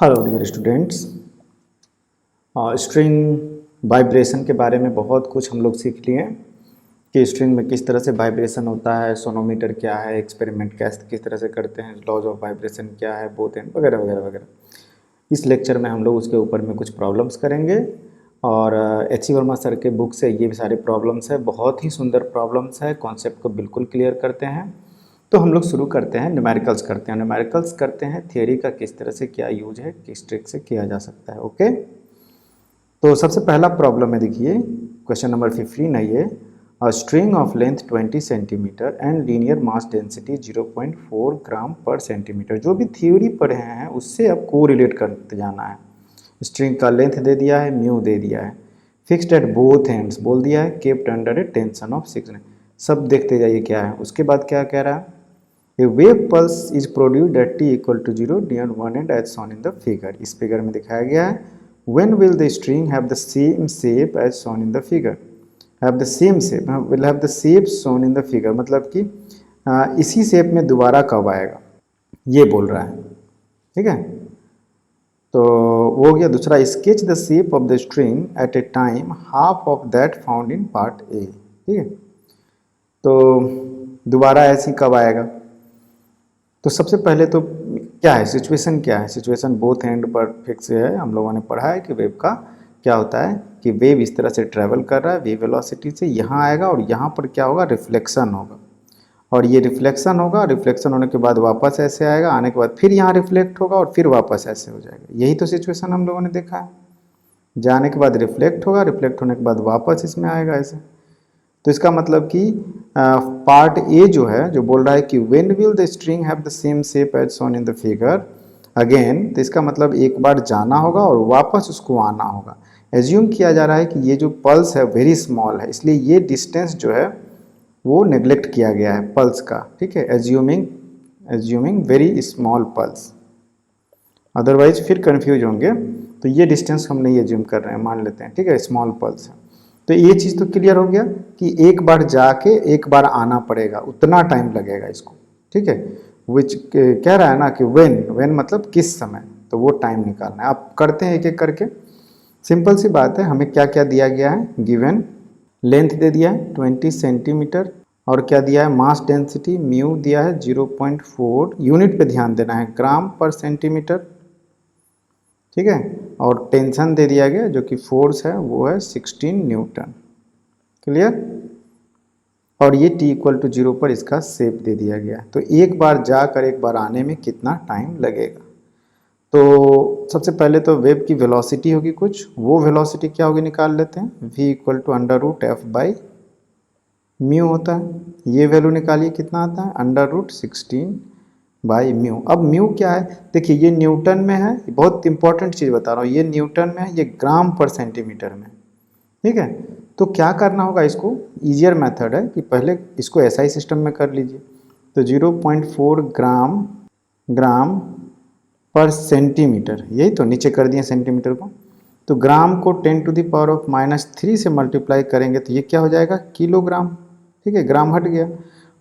Hello dear students. String vibration के बारे में बहुत कुछ हम लोग सीख लिए कि स्ट्रिंग में किस तरह से वाइब्रेशन होता है, सोनोमीटर क्या है, एक्सपेरिमेंट किस तरह से करते हैं, लॉज ऑफ वाइब्रेशन क्या है, बोथ एंड वगैरह वगैरह वगैरह। इस लेक्चर में हम लोग उसके ऊपर में कुछ प्रॉब्लम्स करेंगे और एच वर्मा सर के बुक से ये सारे प्रॉब्लम्स है, बहुत ही सुंदर प्रॉब्लम्स है, कॉन्सेप्ट को बिल्कुल क्लियर करते हैं। तो हम लोग शुरू करते हैं, न्यूमेरिकल्स करते हैं। न्यूमेरिकल्स करते हैं थियोरी का किस तरह से क्या यूज है, किस ट्रिक से किया जा सकता है। ओके, तो सबसे पहला प्रॉब्लम है, देखिए क्वेश्चन नंबर 15 है ये। A string of length 20 centimetre and linear mass density 0.4 ग्राम पर सेंटीमीटर। जो भी थ्योरी पढ़े हैं उससे अब को रिलेट करते जाना है। स्ट्रिंग का लेंथ दे दिया है, म्यू दे दिया है, फिक्स्ड एट बोथ एंड्स बोल दिया है, kept under A tension of 6। सब देखते जाइए क्या है। उसके बाद क्या कह रहा है, A wave pulse is produced at t equal to 0 near one end as shown in the figure। इस फिगर में दिखाया गया है। When will the string have the same shape as shown in the figure? Have the same shape, will have the shape shown in the figure, मतलब कि इसी shape में दोबारा कब आएगा ये बोल रहा है। ठीक है, तो वो हो गया। दूसरा, sketch the shape of the string at a time half of that found in part A. ठीक है, तो दोबारा ऐसी कब आएगा। तो सबसे पहले तो क्या है, सिचुएशन क्या है। सिचुएशन बोथ एंड पर फिक्स है। हम लोगों ने पढ़ा है कि वेव का क्या होता है कि वेव इस तरह से ट्रेवल कर रहा है, वेव वेलोसिटी से यहाँ आएगा और यहाँ पर क्या होगा, रिफ्लेक्शन होगा। और ये रिफ्लेक्शन होगा, रिफ्लेक्शन होने के बाद वापस ऐसे आएगा, आने के बाद फिर यहाँ रिफ्लेक्ट होगा और फिर वापस ऐसे हो जाएगा। यही तो सिचुएशन हम लोगों ने देखा है। जाने के बाद रिफ्लेक्ट होगा, रिफ्लेक्ट होने के बाद वापस इसमें आएगा ऐसे। तो इसका मतलब कि पार्ट ए जो है, जो बोल रहा है कि when will the string have the same shape as shown in the figure again, तो इसका मतलब एक बार जाना होगा और वापस उसको आना होगा। एज्यूम किया जा रहा है कि ये जो पल्स है वेरी स्मॉल है, इसलिए ये डिस्टेंस जो है वो नेग्लेक्ट किया गया है पल्स का। ठीक है, assuming very small pulse, otherwise फिर कंफ्यूज होंगे। तो ये डिस्टेंस हम नहीं एज्यूम कर रहे हैं, मान लेते हैं। ठीक है, स्मॉल पल्स है। तो ये चीज़ तो क्लियर हो गया कि एक बार जाके एक बार आना पड़ेगा, उतना टाइम लगेगा इसको। ठीक है, विच कह रहा है ना कि व्हेन मतलब किस समय, तो वो टाइम निकालना है। आप करते हैं एक एक करके। सिंपल सी बात है, हमें क्या क्या दिया गया है, गिवन लेंथ दे दिया है 20 सेंटीमीटर और क्या दिया है, मास डेंसिटी म्यू दिया है 0.4, यूनिट पे ध्यान देना है, ग्राम पर सेंटीमीटर। ठीक है, और टेंशन दे दिया गया जो कि फोर्स है वो है 16 न्यूटन। क्लियर। और ये t इक्वल टू 0 पर इसका शेप दे दिया गया। तो एक बार जाकर एक बार आने में कितना टाइम लगेगा। तो सबसे पहले तो वेव की वेलोसिटी होगी कुछ, वो वेलोसिटी क्या होगी निकाल लेते हैं। v equal to under root F by mu होता है। ये वैल्यू निकालिए, कितना आता है, अंडर रूट 16 बाई म्यू। अब म्यू क्या है, देखिए ये न्यूटन में है, बहुत इंपॉर्टेंट चीज़ बता रहा हूँ, ये न्यूटन में है, ये ग्राम पर सेंटीमीटर में। ठीक है, तो क्या करना होगा, इसको ईजियर मेथड है कि पहले इसको एसआई सिस्टम में कर लीजिए। तो 0.4 ग्राम पर सेंटीमीटर, यही तो नीचे कर दिए सेंटीमीटर को। तो ग्राम को 10 टू द पावर ऑफ -3 से मल्टीप्लाई करेंगे तो ये क्या हो जाएगा, किलोग्राम। ठीक है, ग्राम हट गया।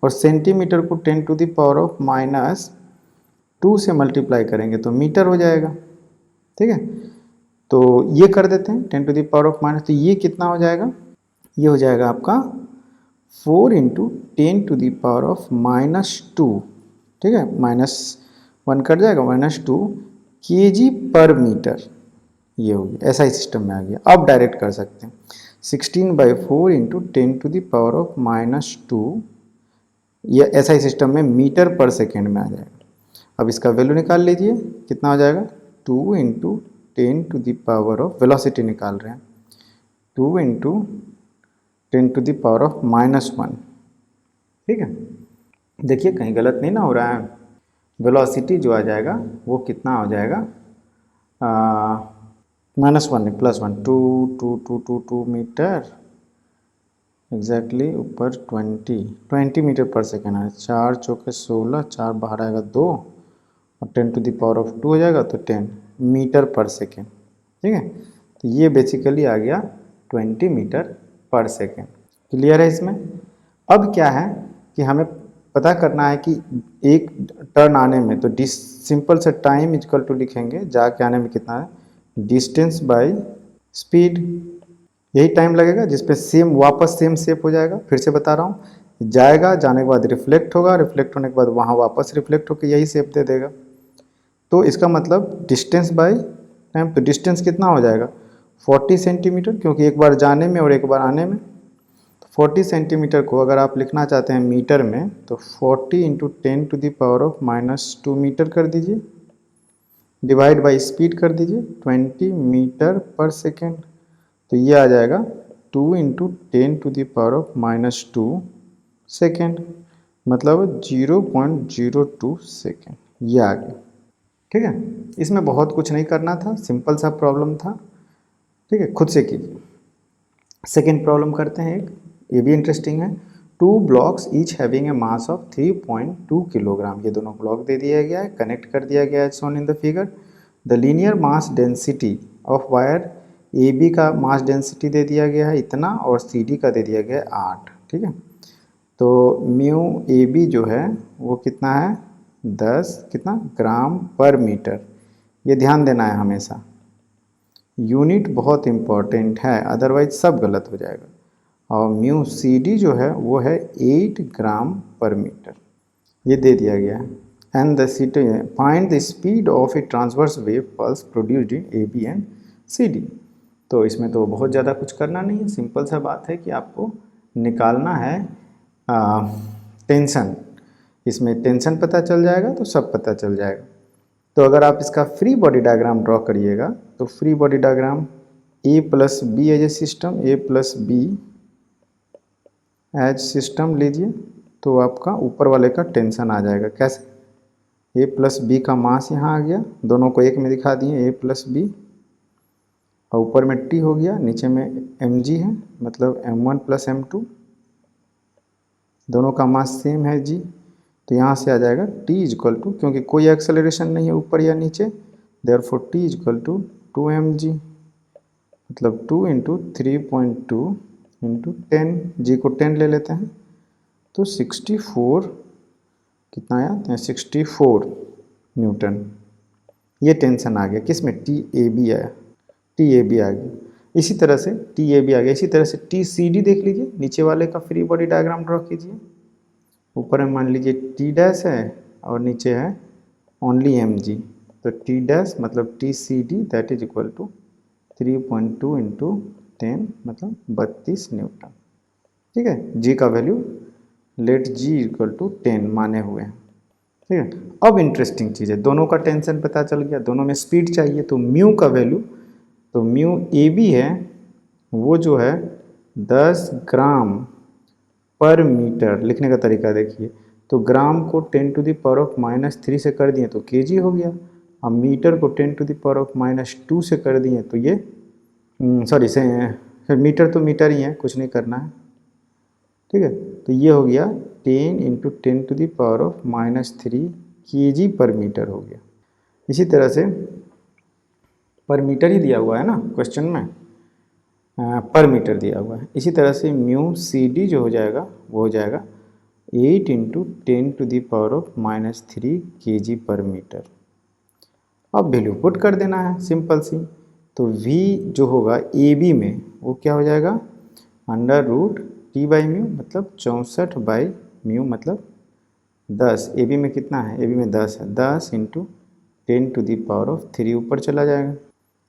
और सेंटीमीटर को 10 टू द पावर ऑफ -2 से मल्टीप्लाई करेंगे तो मीटर हो जाएगा। ठीक है, तो ये कर देते हैं 10 to the power of minus, तो ये कितना हो जाएगा, ये हो जाएगा आपका 4 into 10 to the power of -2। ठीक है, -1 कट जाएगा, -2 kg पर मीटर। ये हो गया, ऐसा ही सिस्टम में आ गया। अब डायरेक्ट कर सकते हैं 16/4 into 10 to the power of -2, ये ऐसा ही सिस्टम में मीटर पर सेकेंड में आ जाएगा। अब इसका वैल्यू निकाल लीजिए, कितना हो जाएगा, 2 into 10 to the power of, velocity निकाल रहे हैं, 2 into 10 to the power of -1। ठीक है, देखिए कहीं गलत नहीं ना हो रहा है। वेलोसिटी जो आ जाएगा वो कितना हो जाएगा, -1 नहीं +1, 2 मीटर एग्जैक्टली, ऊपर 20 मीटर पर सेकेंड है। 4 चौके 16, 4 बाहर आएगा 2 और 10 टू द पावर ऑफ 2 हो जाएगा तो 10 मीटर पर सेकेंड। ठीक है, तो ये बेसिकली आ गया 20 मीटर पर सेकेंड। क्लियर है इसमें। अब क्या है कि हमें पता करना है कि एक टर्न आने में, तो सिंपल से टाइम इक्वल टू लिखेंगे, जाके आने में कितना है, डिस्टेंस बाय स्पीड, यही टाइम लगेगा, जिस पे सेम वापस सेम शेप हो जाएगा। फिर से बता रहा हूँ, जाएगा, जाने के बाद रिफ्लेक्ट होगा, रिफ्लेक्ट होने के बाद वहाँ वापस रिफ्लेक्ट होकर यही शेप दे देगा। तो इसका मतलब डिस्टेंस बाय टाइम, तो डिस्टेंस कितना हो जाएगा 40 सेंटीमीटर, क्योंकि एक बार जाने में और एक बार आने में। तो 40 सेंटीमीटर को अगर आप लिखना चाहते हैं मीटर में, तो 40 इंटू 10⁻⁻² मीटर कर दीजिए, डिवाइड बाई स्पीड कर दीजिए 20 मीटर पर सेकेंड। तो ये आ जाएगा 2 इंटू 10⁻⁻² सेकेंड, मतलब 0.02 सेकेंड, ये आ गया। ठीक है, इसमें बहुत कुछ नहीं करना था, सिंपल सा प्रॉब्लम था। ठीक है, खुद से कीजिए। सेकेंड प्रॉब्लम करते हैं एक, ये भी इंटरेस्टिंग है। 2 blocks each having a mass of 3.2 kilogram, ये दोनों ब्लॉक दे दिया गया है, कनेक्ट कर दिया गया है shown in the figure. The linear mass density of wire A B का मास डेंसिटी दे दिया गया है इतना, और सी डी का दे दिया गया है 8। ठीक है, तो म्यू ए बी जो है वो कितना है, 10 कितना ग्राम पर मीटर, ये ध्यान देना है हमेशा, यूनिट बहुत इम्पॉर्टेंट है, अदरवाइज सब गलत हो जाएगा। और म्यू सी डी जो है वो है 8 ग्राम पर मीटर, ये दे दिया गया है। And the city find the speed of a transverse wave pulse produced in A B and C D. तो इसमें तो बहुत ज़्यादा कुछ करना नहीं है, सिंपल सा बात है कि आपको निकालना है टेंशन। इसमें टेंशन पता चल जाएगा तो सब पता चल जाएगा। तो अगर आप इसका फ्री बॉडी डायग्राम ड्रॉ करिएगा, तो free body diagram A plus B as a system, A plus B as system लीजिए, तो आपका ऊपर वाले का टेंशन आ जाएगा। कैसे, ए प्लस बी का मास यहाँ आ गया, दोनों को एक में दिखा दिए, ए प्लस बी, और ऊपर में टी हो गया, नीचे में एम जी है, मतलब m1 प्लस m2, दोनों का मास सेम है जी। तो यहाँ से आ जाएगा t इज इक्वल टू, क्योंकि कोई एक्सेलरेशन नहीं है ऊपर या नीचे, therefore t is equal to 2mg, मतलब 2 इंटू 3.2 इंटू 10, जी को 10 ले लेते हैं, तो 64 कितना आया, 64 न्यूटन। ये टेंशन आ गया, किस में, टी ए बी आया, टी ए बी आ गया। इसी तरह से टी ए बी आ गया, इसी तरह से टी सी डी देख लीजिए, नीचे वाले का फ्री बॉडी डायग्राम ड्रॉ कीजिए। ऊपर में मान लीजिए टी डैश है और नीचे है ओनली एम जी, तो टी डैश मतलब T C D that is equal to 3.2 into 10 मतलब 32 न्यूटन। ठीक है, जी का value let G equal to 10 माने हुए हैं। ठीक है, अब इंटरेस्टिंग चीज़ है, दोनों का टेंशन पता चल गया, दोनों में स्पीड चाहिए, तो म्यू का वैल्यू, तो म्यू ए बी है वो जो है 10 ग्राम पर मीटर। लिखने का तरीका देखिए, तो ग्राम को 10⁻⁻³ से कर दिए तो केजी हो गया, अब मीटर को 10⁻⁻² से कर दिए तो ये सॉरी से मीटर तो मीटर ही है, कुछ नहीं करना है। ठीक है, तो ये हो गया 10 इंटू 10⁻³ केजी पर मीटर हो गया। इसी तरह से पर मीटर ही दिया हुआ है ना क्वेश्चन में, पर मीटर दिया हुआ है। इसी तरह से म्यू सी डी जो हो जाएगा वो हो जाएगा 8 इंटू 10⁻³ केजी पर मीटर। अब वैल्यू पुट कर देना है सिंपल सी, तो v जो होगा ए बी में वो क्या हो जाएगा, √t बाई म्यू, मतलब 64/μ, मतलब 10। ए बी में कितना है, ए बी में 10 है, 10 इंटू 10⁻³ ऊपर चला जाएगा।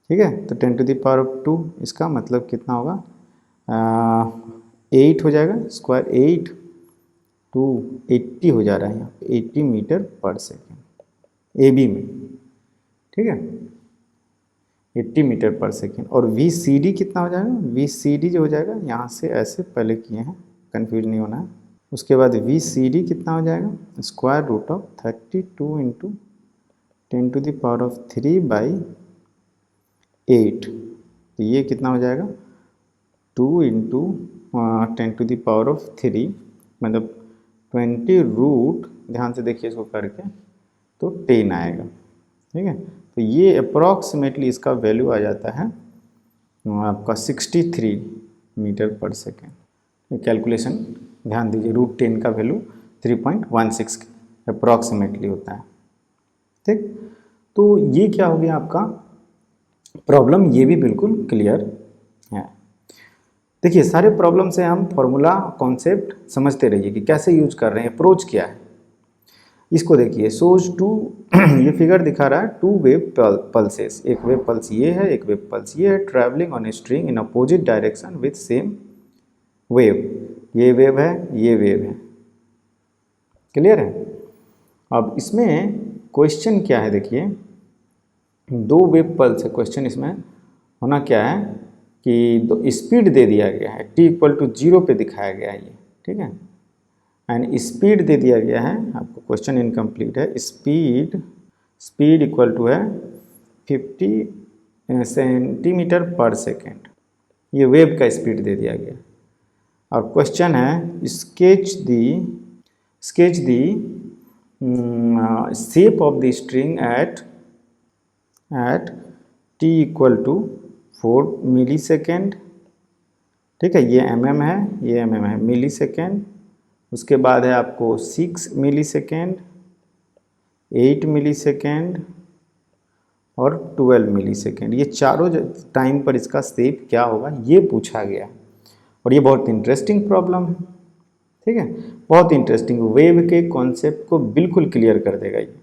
ठीक है, तो 10⁻², इसका मतलब कितना होगा, 8 हो जाएगा स्क्वायर, 8 टू 80 हो जा रहा है यहाँ पे, 80 metre per second A B में। ठीक है, 80 मीटर पर सेकेंड। और वी सी डी कितना हो जाएगा, वी सी डी जो हो जाएगा, यहाँ से ऐसे पहले किए हैं, कंफ्यूज नहीं होना है। उसके बाद वी सी डी कितना हो जाएगा, √32 इंटू 10⁻³ तो ये कितना हो जाएगा, 2 इंटू 10⁻³ मतलब 20 ध्यान से देखिए इसको करके, तो 10 आएगा। ठीक है, तो ये अप्रॉक्सीमेटली इसका वैल्यू आ जाता है आपका 63 मीटर पर सेकेंड। कैलकुलेशन ध्यान दीजिए, √10 का वैल्यू 3.16 अप्रॉक्सीमेटली होता है। ठीक, तो ये क्या हो गया आपका प्रॉब्लम, ये भी बिल्कुल क्लियर है। देखिए सारे प्रॉब्लम से हम फॉर्मूला कॉन्सेप्ट समझते रहिए कि कैसे यूज कर रहे हैं, अप्रोच क्या है। इसको देखिए सोज टू ये फिगर दिखा रहा है टू वेव पल्सेस, एक वेव पल्स ये है, एक वेव पल्स ये है, travelling on a string in opposite direction with same wave. ये वेव है, ये वेव है, क्लियर है। अब इसमें क्वेश्चन क्या है, देखिए दो वेव पल्स है, क्वेश्चन इसमें होना क्या है कि दो स्पीड दे दिया गया है, t इक्वल टू 0 पे दिखाया गया है ये, ठीक है, एंड स्पीड दे दिया गया है आपको, क्वेश्चन इनकम्प्लीट है। स्पीड इक्वल टू है 50 सेंटीमीटर पर सेकेंड, ये वेव का स्पीड दे दिया गया। और क्वेश्चन है sketch the shape of the string at t equal to 4 millisecond, ठीक है, ये mm है, ये mm है, मिली सेकेंड। उसके बाद है आपको 6 मिली सेकेंड, 8 मिली सेकेंड और 12 मिली सेकेंड, ये चारों टाइम पर इसका शेप क्या होगा ये पूछा गया। और ये बहुत इंटरेस्टिंग प्रॉब्लम है, ठीक है, बहुत इंटरेस्टिंग, वेव के कॉन्सेप्ट को बिल्कुल क्लियर कर देगा ये।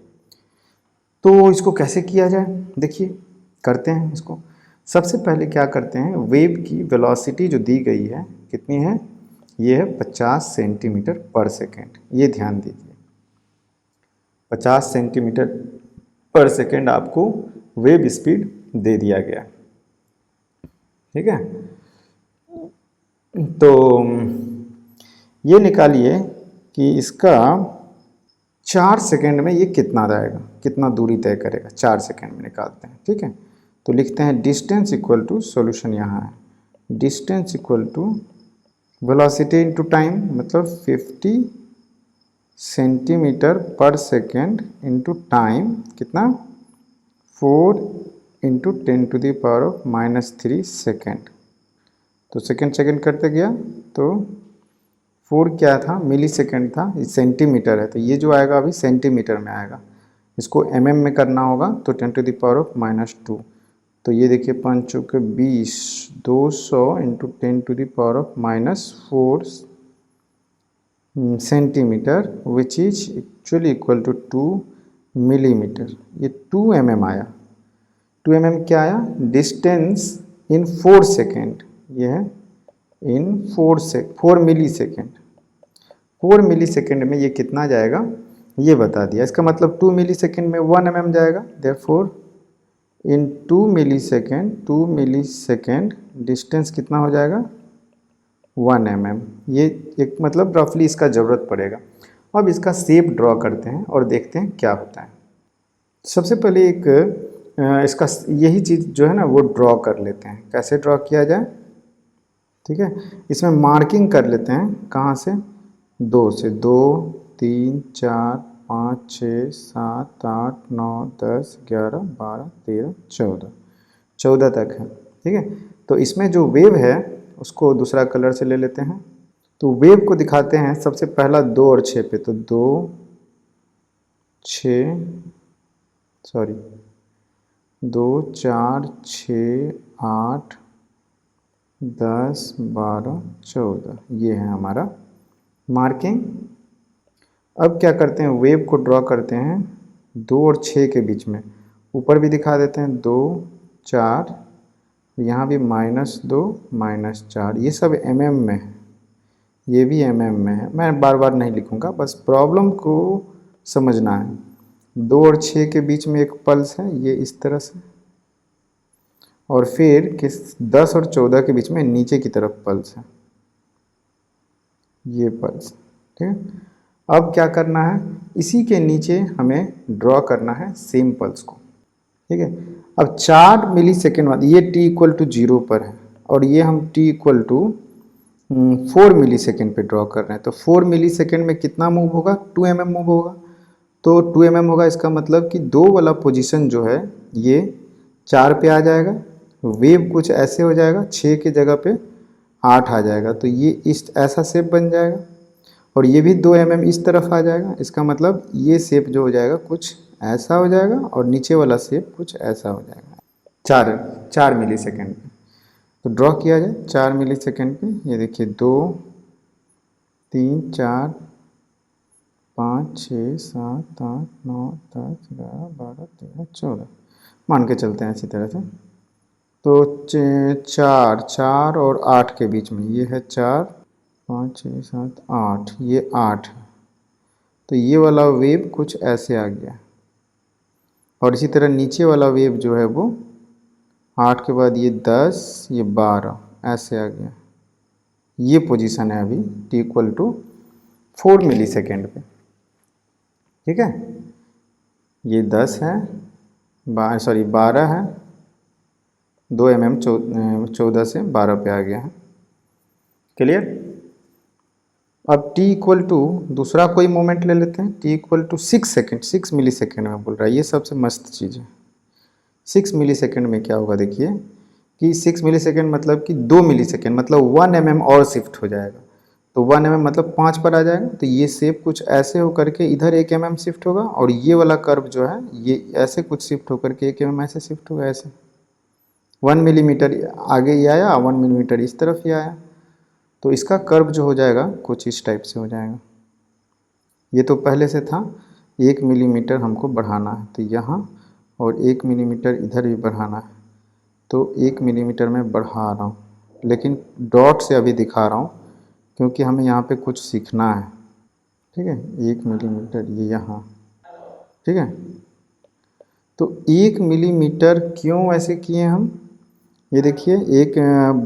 तो इसको कैसे किया जाए, देखिए करते हैं इसको। सबसे पहले क्या करते हैं, वेव की वेलोसिटी जो दी गई है कितनी है, ये है 50 सेंटीमीटर पर सेकेंड, ये ध्यान दीजिए 50 सेंटीमीटर पर सेकेंड आपको वेव स्पीड दे दिया गया, ठीक है। तो ये निकालिए कि इसका 4 सेकेंड में ये कितना जाएगा, कितना दूरी तय करेगा, 4 सेकेंड में निकालते हैं, ठीक है। तो लिखते हैं डिस्टेंस इक्वल टू, सॉल्यूशन यहाँ है, distance equal to velocity into time, मतलब 50 सेंटीमीटर पर सेकेंड इनटू टाइम कितना, 4 इंटू 10⁻³ सेकेंड। तो सेकेंड करते गया तो 4 क्या था, मिली सेकेंड था, सेंटीमीटर है, तो ये जो आएगा अभी सेंटीमीटर में आएगा, इसको mm में करना होगा तो 10⁻²। तो ये देखिए 5 चौके 20, 200 into 10⁻⁻4 centimetre which is actually equal to 2 millimetre. ये 2 mm आया, 2 mm क्या आया, डिस्टेंस इन 4 सेकेंड, ये है इन 4 मिली सेकेंड, 4 मिली सेकेंड में ये कितना जाएगा ये बता दिया। इसका मतलब 2 मिली सेकेंड में 1 mm जाएगा, therefore in 2 millisecond distance कितना हो जाएगा 1 mm। ये एक मतलब रफली इसका ज़रूरत पड़ेगा। अब इसका शेप ड्रॉ करते हैं और देखते हैं क्या होता है। सबसे पहले एक इसका यही चीज़ जो है ना वो ड्रॉ कर लेते हैं, कैसे ड्रॉ किया जाए, ठीक है। इसमें मार्किंग कर लेते हैं, कहाँ से, 2 से, 2 3 4 5 6 7 8 9 10 11 12 13 14 तक है, ठीक है। तो इसमें जो वेव है उसको दूसरा कलर से ले लेते हैं। तो वेव को दिखाते हैं सबसे पहला 2 और 6 पे, तो 2 4 6 8 10 12 14, ये है हमारा मार्किंग। अब क्या करते हैं, वेव को ड्रॉ करते हैं 2 और 6 के बीच में, ऊपर भी दिखा देते हैं 2 4, यहाँ भी -2 -4, ये सब mm में है, ये भी mm में है। मैं बार बार नहीं लिखूँगा, बस प्रॉब्लम को समझना है। 2 और 6 के बीच में एक पल्स है, ये इस तरह से, और फिर किस 10 और 14 के बीच में नीचे की तरफ पल्स है, ये पल्स, ठीक है। अब क्या करना है, इसी के नीचे हमें ड्रॉ करना है सेम पल्स को, ठीक है। अब 4 मिली सेकेंड बाद ये t इक्वल टू 0 पर है और ये हम t equal to 4 millisecond पर ड्रॉ कर रहे हैं। तो 4 मिली सेकेंड में कितना मूव होगा, 2 mm मूव होगा, तो 2 mm होगा। इसका मतलब कि 2 वाला पोजीशन जो है ये 4 पे आ जाएगा, वेव कुछ ऐसे हो जाएगा, 6 की जगह पे 8 आ जाएगा, तो ये इस ऐसा शेप बन जाएगा। और ये भी 2 mm इस तरफ आ जाएगा। इसका मतलब ये शेप जो हो जाएगा कुछ ऐसा हो जाएगा और नीचे वाला शेप कुछ ऐसा हो जाएगा। 4 मिली सेकेंड पे। तो ड्रॉ किया जाए 4 मिली सेकेंड पे। ये देखिए 2 3 4 5 6 7 8 9 10 11 12 13 14 मान के चलते हैं इसी तरह से। तो 4 और 8 के बीच में ये है 4 5 6 7 8, ये 8 है। तो ये वाला वेव कुछ ऐसे आ गया और इसी तरह नीचे वाला वेव जो है वो 8 के बाद ये 10, ये 12 ऐसे आ गया। ये पोजीशन है अभी t = 4 मिली सेकेंड पे। ठीक है, ये 10 है, 12 है, 2 mm 14 से 12 पे आ गया है। क्लियर। अब t = दूसरा कोई मोमेंट ले लेते हैं। t = 6 सेकेंड, 6 मिली सेकेंड में बोल रहा है। ये सबसे मस्त चीज़ है। 6 मिली सेकेंड में क्या होगा देखिए कि 6 मिली सेकेंड मतलब कि 2 मिली सेकेंड मतलब 1 mm और शिफ्ट हो जाएगा। तो 1 mm मतलब 5 पर आ जाएगा। तो ये शेप कुछ ऐसे होकर के इधर 1 mm शिफ्ट होगा और ये वाला कर्व जो है ये ऐसे कुछ शिफ्ट होकर के 1 mm ऐसे शिफ्ट होगा। ऐसे 1 मिलीमीटर आगे ये आया, 1 मिलीमीटर इस तरफ ही आया। तो इसका कर्व जो हो जाएगा कुछ इस टाइप से हो जाएगा। ये तो पहले से था। 1 मिलीमीटर हमको बढ़ाना है तो यहाँ, और 1 मिलीमीटर इधर भी बढ़ाना है। तो 1 मिलीमीटर में बढ़ा रहा हूँ, लेकिन डॉट से अभी दिखा रहा हूँ क्योंकि हमें यहाँ पे कुछ सीखना है। ठीक है, 1 मिलीमीटर ये यहाँ। ठीक है, तो 1 मिलीमीटर क्यों ऐसे किए हम, ये देखिए 1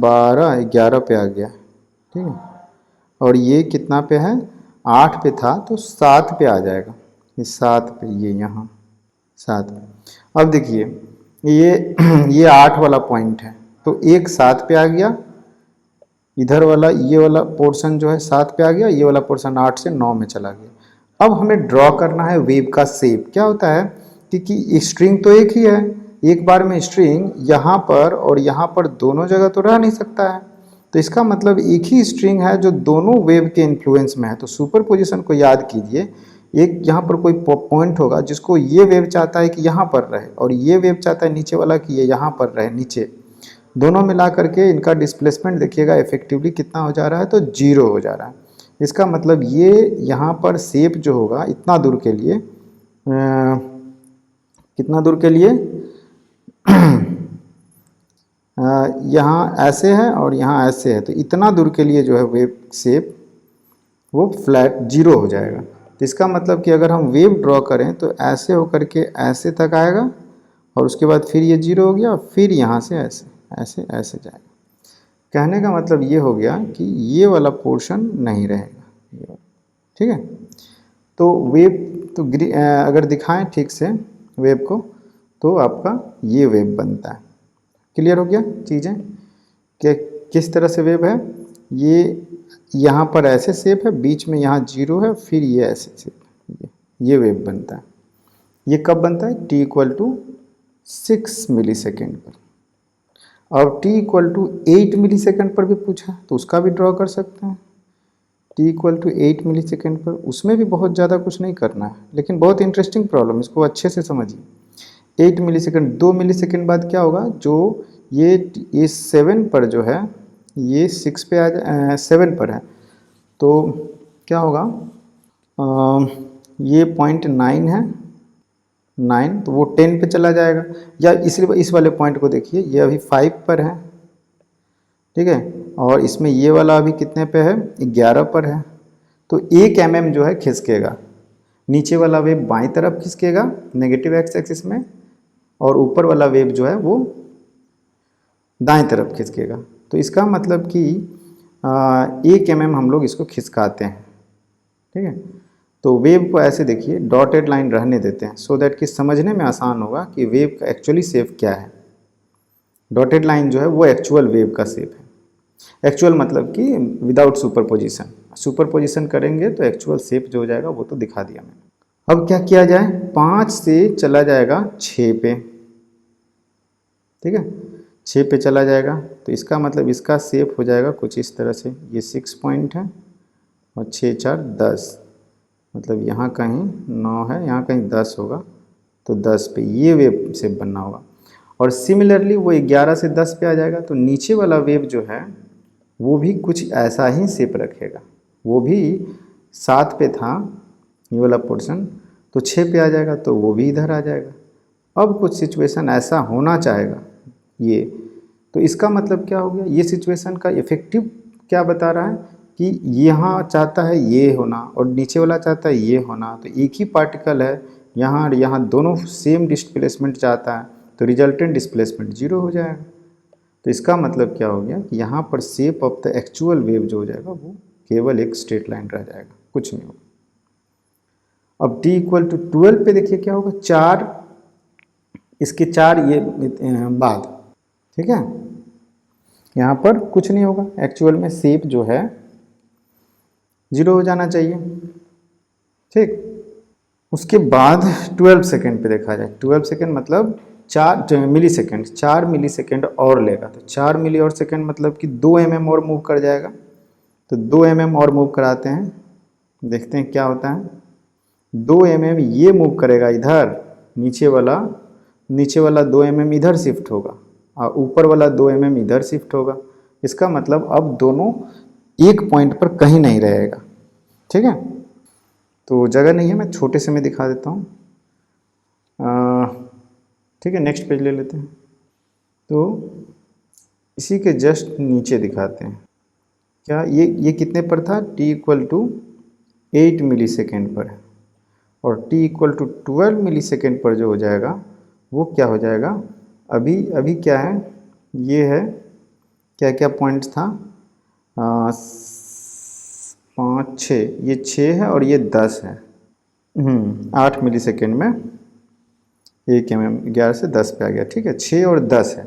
12 11 पे आ गया। ठीक है, और ये कितना पे है, 8 पे था तो 7 पे आ जाएगा। ये 7 पे, ये यहाँ 7 पे। अब देखिए ये ये 8 वाला पॉइंट है तो एक 7 पे आ गया। इधर वाला ये वाला पोर्शन जो है 7 पे आ गया, ये वाला पोर्शन 8 से 9 में चला गया। अब हमें ड्रॉ करना है वेव का शेप। क्या होता है कि स्ट्रिंग तो एक ही है, एक बार में स्ट्रिंग यहाँ पर और यहाँ पर दोनों जगह तो रह नहीं सकता है। तो इसका मतलब एक ही स्ट्रिंग है जो दोनों वेव के इन्फ्लुएंस में है। तो सुपरपोजिशन को याद कीजिए, एक यहाँ पर कोई पॉइंट होगा जिसको ये वेव चाहता है कि यहाँ पर रहे और ये वेव चाहता है नीचे वाला कि ये यहाँ पर रहे नीचे। दोनों मिला करके इनका डिस्प्लेसमेंट देखिएगा इफेक्टिवली कितना हो जा रहा है, तो 0 हो जा रहा है। इसका मतलब ये यहाँ पर शेप जो होगा इतना दूर के लिए कितना दूर के लिए यहाँ ऐसे है और यहाँ ऐसे है, तो इतना दूर के लिए जो है वेव शेप वो फ्लैट 0 हो जाएगा। तो इसका मतलब कि अगर हम वेव ड्रॉ करें तो ऐसे होकर के ऐसे तक आएगा और उसके बाद फिर ये 0 हो गया, फिर यहाँ से ऐसे ऐसे ऐसे जाएगा। कहने का मतलब ये हो गया कि ये वाला पोर्शन नहीं रहेगा। ठीक है, तो वेव तो अगर दिखाएं ठीक से वेव को तो आपका ये वेव बनता है। क्लियर हो गया चीज़ें कि किस तरह से वेव है। ये यहाँ पर ऐसे शेप है, बीच में यहाँ 0 है, फिर ये ऐसे शेप, ये वेव बनता है। ये कब बनता है, t = 6 मिली सेकेंड पर। और t = 8 मिली सेकेंड पर भी पूछा तो उसका भी ड्रॉ कर सकते हैं। t = 8 मिली सेकेंड पर, उसमें भी बहुत ज़्यादा कुछ नहीं करना है, लेकिन बहुत इंटरेस्टिंग प्रॉब्लम, इसको अच्छे से समझिए। 8 मिली सेकेंड, 2 मिली सेकेंड बाद क्या होगा, जो ये 7 पर जो है ये 6 पे आ जाए, 7 पर है तो क्या होगा, ये 0.9 है 9, तो वो 10 पे चला जाएगा। या इसलिए इस वाले पॉइंट को देखिए, ये अभी 5 पर है। ठीक है, और इसमें ये वाला अभी कितने पे है, 11 पर है। तो 1 mm जो है खिसकेगा, नीचे वाला वेव बाईं तरफ खिसकेगा नेगेटिव एक्स एक्सिस में, और ऊपर वाला वेव जो है वो दाएं तरफ खिसकेगा। तो इसका मतलब कि 1 mm हम लोग इसको खिसकाते हैं। ठीक है, तो वेव को ऐसे देखिए, डॉटेड लाइन रहने देते हैं सो दैट कि समझने में आसान होगा कि वेव का एक्चुअली शेप क्या है। डॉटेड लाइन जो है वो एक्चुअल वेव का शेप है। एक्चुअल मतलब कि विदाउट सुपरपोजिशन, सुपरपोजिशन करेंगे तो एक्चुअल शेप जो हो जाएगा वो तो दिखा दिया मैंने। अब क्या किया जाए, 5 से चला जाएगा 6 पे। ठीक है, 6 पे चला जाएगा तो इसका मतलब इसका शेप हो जाएगा कुछ इस तरह से। ये 6 पॉइंट है और 6 4 10, मतलब यहाँ कहीं 9 है, यहाँ कहीं 10 होगा, तो 10 पे ये वेव शेप बनना होगा। और सिमिलरली वो 11 से 10 पे आ जाएगा, तो नीचे वाला वेव जो है वो भी कुछ ऐसा ही शेप रखेगा। वो भी 7 पे था ये वाला पोर्शन, तो 6 पे आ जाएगा, तो वो भी इधर आ जाएगा। अब कुछ सिचुएशन ऐसा होना चाहेगा ये, तो इसका मतलब क्या हो गया, ये सिचुएशन का इफेक्टिव क्या बता रहा है कि यहाँ चाहता है ये होना और नीचे वाला चाहता है ये होना, तो एक ही पार्टिकल है यहाँ और यहाँ दोनों सेम डिस्प्लेसमेंट चाहता है, तो रिजल्टेंट डिस्प्लेसमेंट 0 हो जाएगा। तो इसका मतलब क्या हो गया कि यहाँ पर shape of the actual wave जो हो जाएगा वो केवल एक स्ट्रेट लाइन रह जाएगा, कुछ नहीं होगा। अब t इक्वल टू 12 पे देखिए क्या होगा, 4 इसके 4 ये बाद, ठीक है, यहाँ पर कुछ नहीं होगा, एक्चुअल में शेप जो है 0 हो जाना चाहिए, ठीक। उसके बाद 12 सेकेंड पे देखा जाए, 12 सेकेंड मतलब 4 मिली सेकेंड, 4 मिली सेकेंड और लेगा, तो 4 मिली और सेकेंड मतलब कि 2 mm और मूव कर जाएगा। तो 2 mm और मूव कराते हैं, देखते हैं क्या होता है। 2 mm ये मूव करेगा इधर, नीचे वाला 2 mm इधर शिफ्ट होगा और ऊपर वाला 2 mm इधर शिफ्ट होगा। इसका मतलब अब दोनों एक पॉइंट पर कहीं नहीं रहेगा, ठीक है। तो जगह नहीं है, मैं छोटे से में दिखा देता हूँ, ठीक है। नेक्स्ट पेज ले लेते हैं, तो इसी के जस्ट नीचे दिखाते हैं क्या, ये कितने पर था, t equal to 8 millisecond पर है, और t equal to 12 millisecond पर जो हो जाएगा वो क्या हो जाएगा, अभी क्या है, ये है क्या क्या पॉइंट्स था, 5 6, ये 6 है और ये 10 है, 8 मिली सेकेंड में 1 mm, 11 से 10 पे आ गया, ठीक है। 6 और 10 है,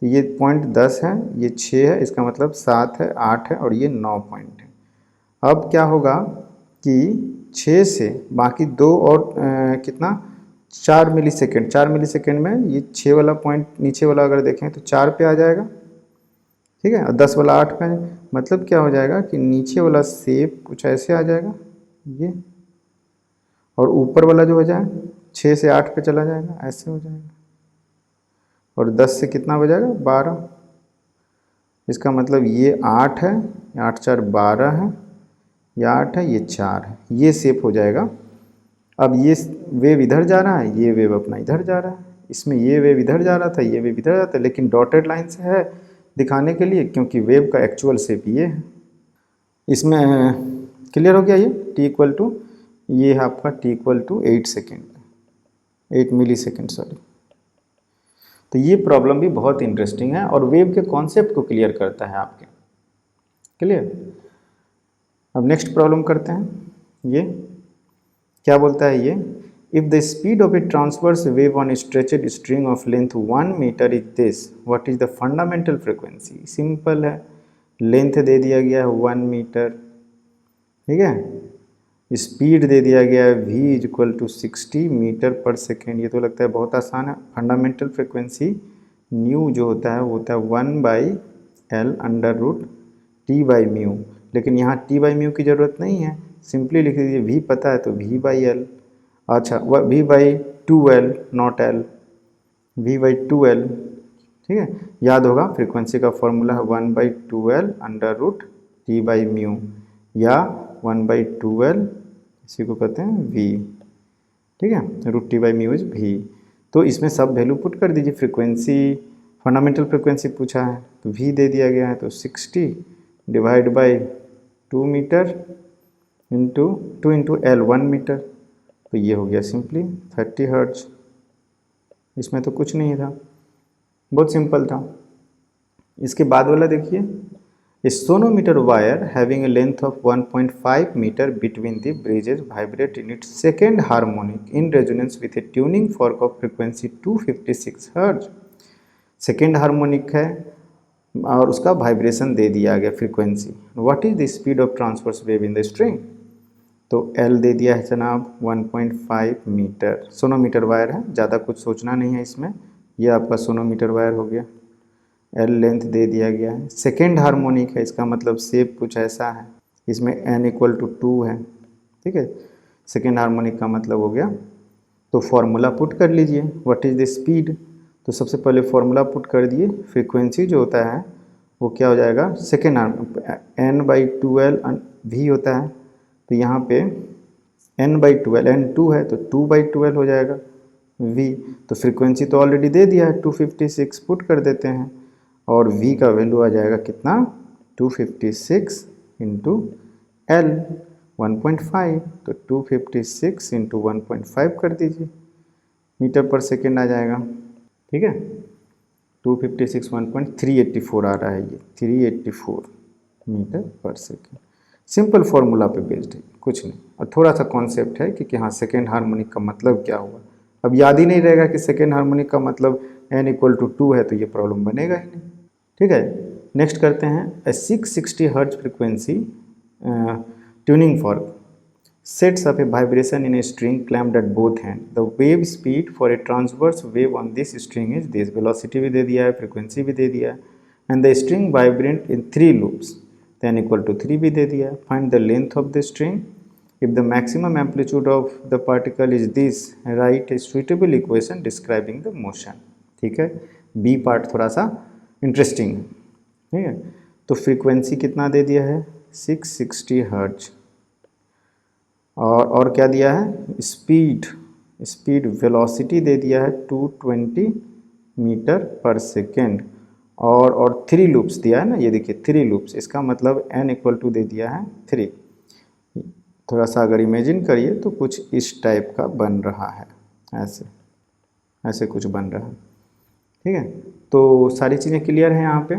तो ये पॉइंट 10 है, ये 6 है, इसका मतलब 7 है, 8 है और ये 9 पॉइंट है। अब क्या होगा कि 6 से बाकी 2 और कितना, 4 मिली सेकेंड, 4 मिली सेकेंड में ये 6 वाला पॉइंट नीचे वाला अगर देखें तो 4 पे आ जाएगा, ठीक है, और 10 वाला 8 पे आ जाएगा। मतलब क्या हो जाएगा कि नीचे वाला शेप कुछ ऐसे आ जाएगा ये, और ऊपर वाला जो हो जाए 6 से 8 पे चला जाएगा, ऐसे हो जाएगा, और 10 से कितना हो जाएगा, 12। इसका मतलब ये 8 है, 8 4 12 है, ये 8 है, ये 4 है, ये शेप हो जाएगा। अब ये वेव इधर जा रहा है, ये वेव अपना इधर जा रहा है, इसमें ये वेव इधर जा रहा था, ये वेव इधर जाता है, लेकिन डॉटेड लाइन से है दिखाने के लिए, क्योंकि वेव का एक्चुअल शेप ये है। इसमें क्लियर हो गया ये t इक्वल टू, ये है आपका t equal to 8 second, 8 millisecond sorry. तो ये प्रॉब्लम भी बहुत इंटरेस्टिंग है और वेव के कॉन्सेप्ट को क्लियर करता है आपके, क्लियर। अब नेक्स्ट प्रॉब्लम करते हैं, ये क्या बोलता है, ये if the speed of a transverse wave on stretched string of length 1 metre is this, what is the fundamental frequency. Simple है, लेंथ दे दिया गया है 1 मीटर, ठीक है, स्पीड दे दिया गया है v is equal to 60 metre per second. ये तो लगता है बहुत आसान है। फंडामेंटल फ्रिक्वेंसी न्यू जो होता है वो होता है 1/L under root t by mu, लेकिन यहाँ t बाई म्यू की ज़रूरत नहीं है, सिंपली लिख दीजिए v पता है तो v/L, अच्छा v/2L नॉट L, v/2L, ठीक है। याद होगा फ्रीक्वेंसी का फॉर्मूला है 1/2L under root t by mu, या 1/2L इसी को कहते हैं v, ठीक है, root t by mu is v। तो इसमें सब वैल्यू पुट कर दीजिए, फ्रीक्वेंसी फंडामेंटल फ्रीक्वेंसी पूछा है तो v दे दिया गया है, तो 60 divide by 2 metre into 2 into L 1 metre, तो ये हो गया सिंपली 30 हर्ट्ज। इसमें तो कुछ नहीं था, बहुत सिंपल था। इसके बाद वाला देखिए, A sonometer wire having a length of 1.5 meter between the bridges vibrate in its second harmonic in resonance with a tuning fork of frequency 256 Hz। Second harmonic है और उसका वाइब्रेशन दे दिया गया frequency. What is the speed of transverse wave in the string, तो L दे दिया है जनाब 1.5 metre, sonometer wire है, ज़्यादा कुछ सोचना नहीं है इसमें, ये आपका सोनोमीटर वायर हो गया। L लेंथ दे दिया गया है, सेकेंड हार्मोनिक है, इसका मतलब शेप कुछ ऐसा है, इसमें n इक्वल टू 2 है, ठीक है। सेकेंड हार्मोनिक का मतलब हो गया। तो फॉर्मूला पुट कर लीजिए, व्हाट इज़ द स्पीड। तो सबसे पहले फॉर्मूला पुट कर दिए, फ्रीक्वेंसी जो होता है वो क्या हो जाएगा, सेकेंड n/12 v होता है। तो यहाँ पे n/12, n2 है तो 2/12 हो जाएगा v। तो फ्रीक्वेंसी तो ऑलरेडी दे दिया है 256, पुट कर देते हैं और v का वैल्यू आ जाएगा कितना, 256 इंटू L 1.5। तो 256 इंटू 1.5 कर दीजिए, मीटर पर सेकेंड आ जाएगा, ठीक है। 256 1.384 आ रहा है, ये 384 metre per second. Simple formula पे बेस्ड है, कुछ नहीं। और थोड़ा सा कॉन्सेप्ट है कि हाँ सेकेंड हार्मोनिक का मतलब क्या हुआ। अब याद ही नहीं रहेगा कि सेकेंड हार्मोनिक का मतलब n इक्वल टू 2 है, तो ये प्रॉब्लम बनेगा ही नहीं, ठीक है। नेक्स्ट करते हैं 660 hertz frequency tuning fork sets up a vibration in a string clamped at both ends. The wave speed for a transverse wave on this string is this. Velocity भी दे दिया है, frequency भी दे दिया है, and the string vibrate in 3 loops. Then equal to 3 भी दे दिया है. Find the length of the string. If the maximum amplitude of the particle is this, write a suitable equation describing the motion. ठीक है, B part थोड़ा सा interesting है, ठीक है। तो फ्रीक्वेंसी कितना दे दिया है, 660 हर्ट्ज, और क्या दिया है, स्पीड वेलोसिटी दे दिया है 220 मीटर पर सेकेंड, और 3 लूप्स दिया है ना, ये देखिए 3 लूप्स, इसका मतलब n इक्वल टू दे दिया है 3। थोड़ा सा अगर इमेजिन करिए तो कुछ इस टाइप का बन रहा है, ऐसे कुछ बन रहा है, ठीक है। तो सारी चीज़ें क्लियर हैं, यहाँ पे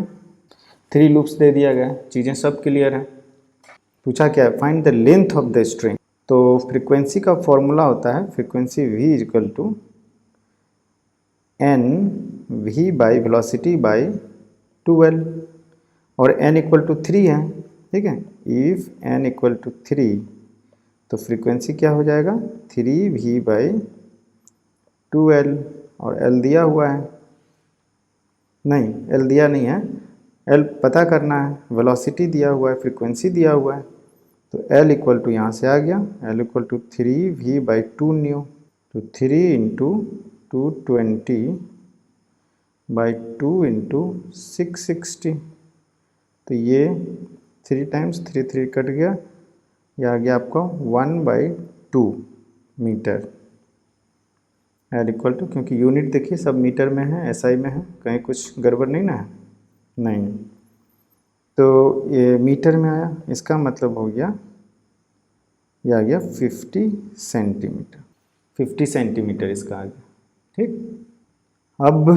3 लूप्स दे दिया गया है, चीज़ें सब क्लियर हैं। पूछा क्या है, find the length of the string. तो फ्रीक्वेंसी का फॉर्मूला होता है frequency v equal to n v by velocity by 2l, और n इक्वल टू 3 है, ठीक है। इफ़ n इक्वल टू 3 तो फ्रीक्वेंसी क्या हो जाएगा, 3v बाई 2l, और l दिया हुआ है, नहीं l दिया नहीं है, l पता करना है, वेलोसिटी दिया हुआ है, फ्रीक्वेंसी दिया हुआ है। तो L इक्वल टू यहाँ से आ गया, L equal to 3v by 2 nu, तो 3 इंटू 220 बाई 2 इंटू 660। तो ये 3 टाइम्स 3 कट गया, ये आ गया आपका 1/2 मीटर। L इक्वल टू, क्योंकि यूनिट देखिए सब मीटर में है, SI में है, कहीं कुछ गड़बड़ नहीं ना है, नहीं। तो ये मीटर में आया, इसका मतलब हो गया, ये आ गया 50 सेंटीमीटर, 50 सेंटीमीटर इसका आ गया, ठीक। अब